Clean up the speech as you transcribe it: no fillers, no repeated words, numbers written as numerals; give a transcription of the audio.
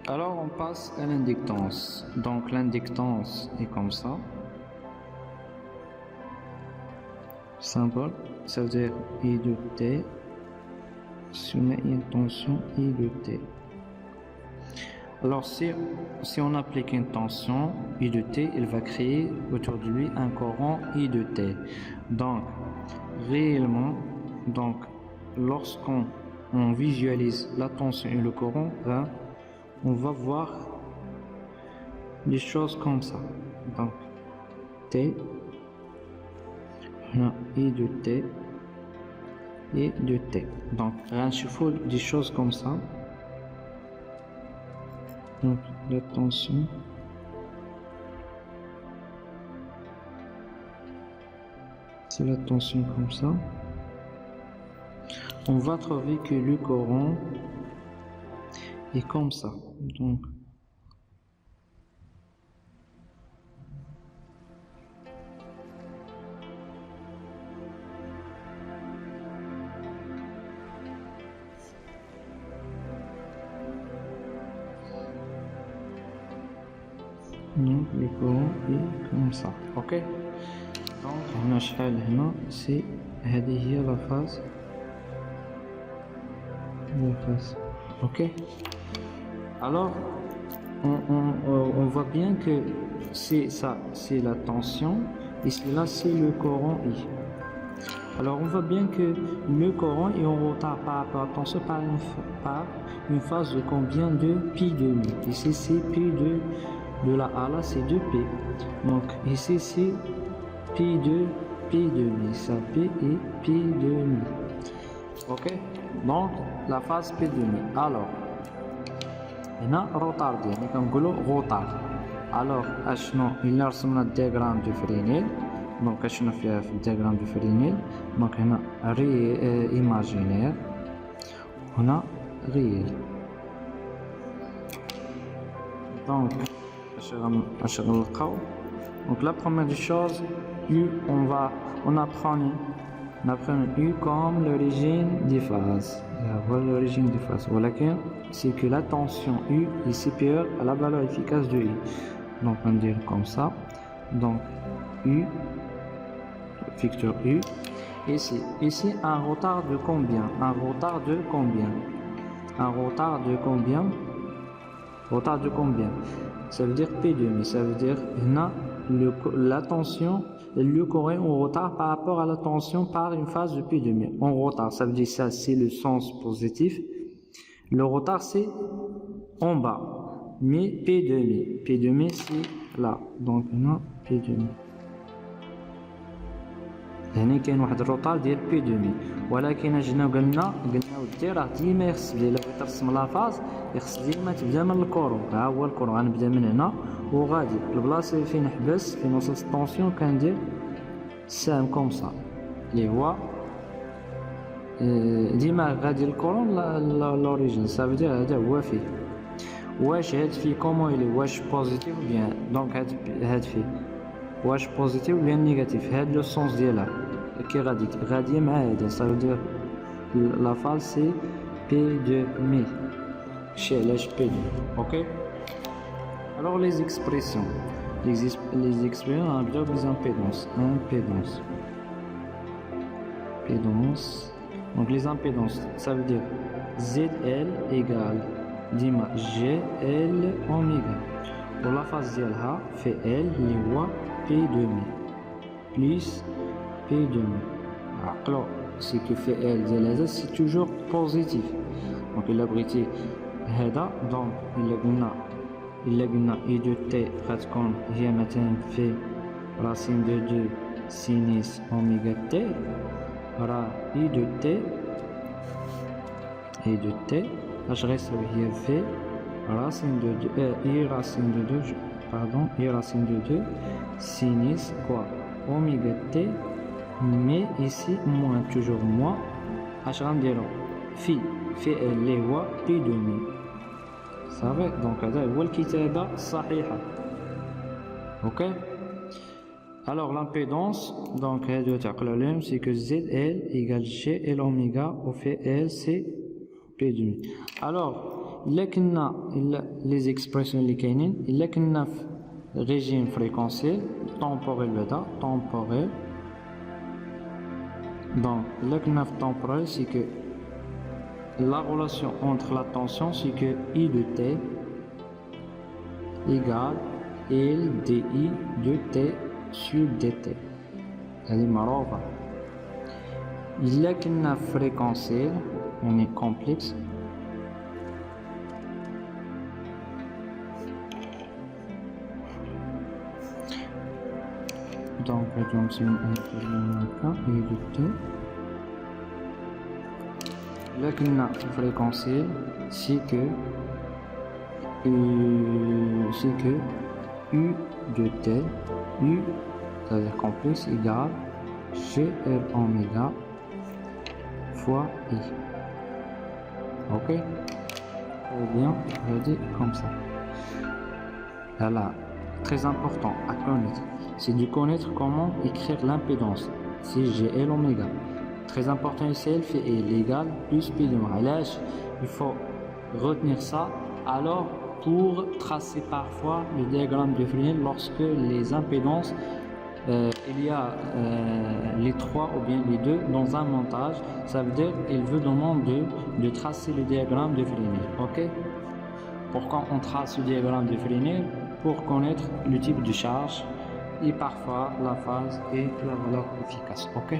Alors on passe à l'inductance. Donc l'inductance est comme ça. Symbole, ça veut dire I de T sur une tension I de T. Alors si on applique une tension I de T, il va créer autour de lui un courant I de T. Donc réellement, lorsqu'on visualise la tension et le courant, on va voir des choses comme ça. Donc T, I de T et de T. Donc il des choses comme ça. Donc la tension, c'est la tension comme ça. On va trouver que le courant est comme ça. Donc le courant est comme ça. Ok. Donc on a شحال هنا c'est هذه هي la phase. Ok. Alors on voit bien que c'est ça, c'est la tension, et là c'est le courant I. Alors on voit bien que le courant est en retard par rapport à la tension par une phase de combien de pi demi. Ici c'est pi de la A là c'est 2P. Donc ici c'est pi de pi demi, ça P et pi demi. Ok, donc la phase pi demi. Alors هنا روتار ديالنا كنقولوا روتار. الوغ اشنو الا رسمنا الدياغرام دو فرينيل، دونك اشنو فيها في الدياغرام دو فرينيل؟ دونك هنا ايماجينير، هنا ريال. دونك اش غنلقاو؟ دونك لا بروميير دي شوز U, on apprend U comme l'origine des phases. Voilà l'origine des phases. Voilà c'est que la tension U est supérieure à la valeur efficace de I. Donc on va dire comme ça. Donc U, vecteur U. Ici un retard de combien? Un retard de combien? Un retard de combien? Retard de combien? Ça veut dire P demi. Ça veut dire la tension, le courant est en retard par rapport à la tension par une phase de P demi. En retard, ça veut dire ça, c'est le sens positif. Le retard, c'est en bas. Mais P demi. P demi, c'est là. Donc, non, P demi. هنا كاين واحد الروطار ديال بي دومي، ولكن جينا قلنا ودي راه ديما يخص بلي بغيت ترسم لافاز يخص ديما تبدا من الكورون. ها هو الكورون، غنبدا من هنا وغادي البلاصه فين نحبس فين وصلت الطونسيون كندير السهم كوم سا اللي هو ديما غادي الكورون لوريجين. سافو هذا هو فيه. واش هاد فيه كومون يلي واش بوزيتيف بيان؟ دونك هاد فيه واش بوزيتيف ولا نيجاتيف؟ هاد لو سونس ديالها كي غادي مع هذا. سافو دير لا فاز سي بي دو مي. شي علاش بي دو. اوكي. alors les expressions on a déjà des impédances. Donc les impédances, ça veut dire ZL égale ديما GL oméga. pour la phase ديالها في L اللي هو P demi plus P demi. عقلوا سي كو في L ديال هذا سي توجور بوزيتيف. دونك الا بغيتي هذا دونك الا قلنا اي دو تي غتكون هي مثلا في راسين دو 2 سينيس اوميغا تي، راه اي دو تي اش غيساوي هي في راسين دو 2 اي راسين دو 2 pardon اي راسين دو 2 سينيس كوا اوميغا تي مي ici moins toujours moins اش غنديرو في اللي هو بي دومي. صافي دونك هذا هو الكتابة الصحيحة. اوكي. alors l'impédance donc هادو تعقلوا عليهم c'est que ZL égale GL oméga au fait L c'est P demi. alors إلا كنا les expressions اللي كاينين إلا كنا في régime fréquentiel temporel بدا temporel. Donc إلا كنا في temporel c'est que la relation entre la tension c'est que I de T égale L di de T sur dt. هذه معروفة. إلا كنا fréquentiel يعني complexe donc l'adjonction I de T. Là qu'on a fréquentiel, c'est que U de T, U, c'est-à-dire complexe, égale GL oméga fois I. Ok? Très bien, je dis comme ça. Là, très important à connaître, c'est de connaître comment écrire l'impédance. C'est GL oméga. Très important ici, L fait L égale plus P de moins. Il faut retenir ça. Alors, pour tracer parfois le diagramme de Fresnel, lorsque les impédances, il y a les trois ou bien les deux dans un montage, ça veut dire qu'il veut demander de tracer le diagramme de Fresnel. Ok? Pourquoi on trace le diagramme de Fresnel? Pour connaître le type de charge et parfois la phase et la valeur efficace. Ok?